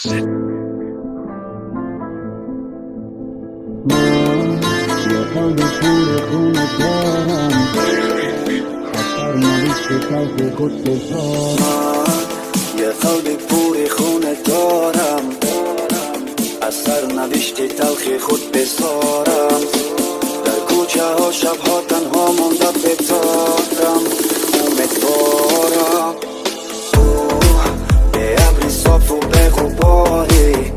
یه قلب پور خونه دارم اثر نوشته تلخ خود بذارم یه قلب پور خونه دارم اثر نوشته تلخ خود بذارم در کوچه ها شبها تنها مانده بتارم امیدوارم به ابری صاف و به غباری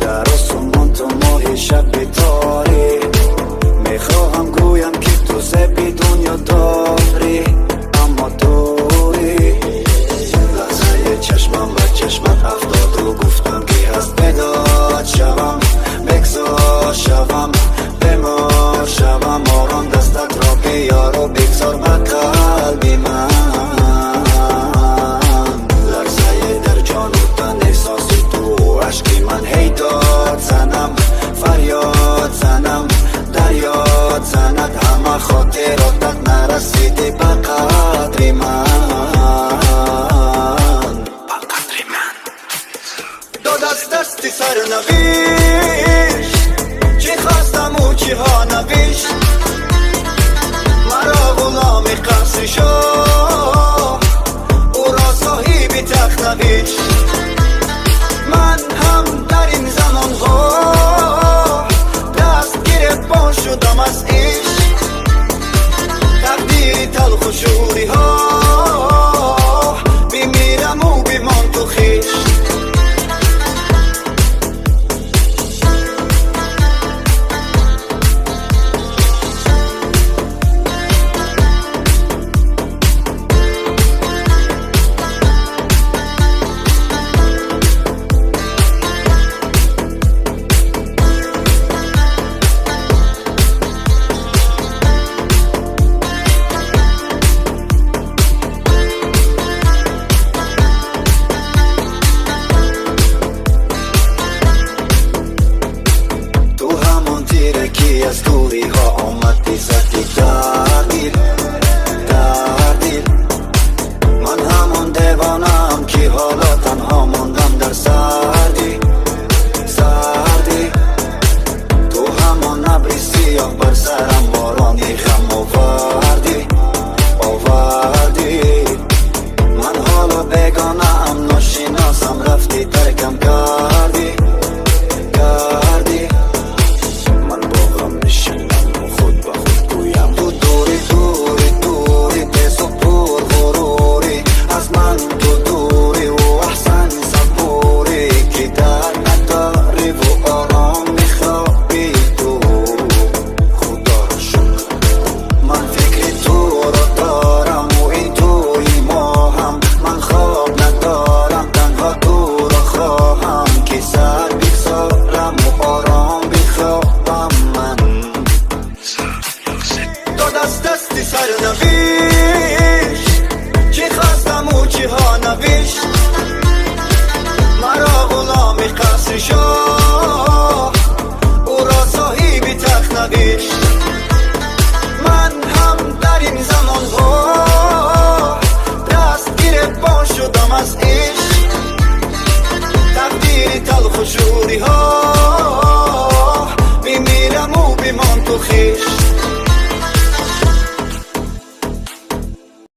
در آسمان تو ماه شب بتاری میخواهم گویم که تو زبی دنیا داری اما دوری لحظه چشمم و چشمت افتاد و گفتم که هست بداد شوم بگذار شوم بمار شوم آرام دستت را بیار و بگذار به قلبی من لحظه در جان و تن احساس تو عشقی من هی داد زنم فریاد زنم دریاد زند همه خاطراتت نرسیده به قدر من داد از دستی سرنوشت چی خواستم و چی ها نوشت مرا غلام قصر شد او را صاحب تخت نوشت من هم در این زمان ها دست گرفتار شدم از عشق تقدیر تلخ و شوری ها بمیرم و بمان تو خویش از دوری ها آمدی زدی در دل من همون دیوانم که حالا تنها ماندم در سردی تو همون ابری سیاه بر سرم بارانی غم آوردی من حالا بیگانه ام ناشناسم رفتی ترکم کردی دستی سرنوشت چی خواستم و چی ها نوشت مرا غلام قصر شد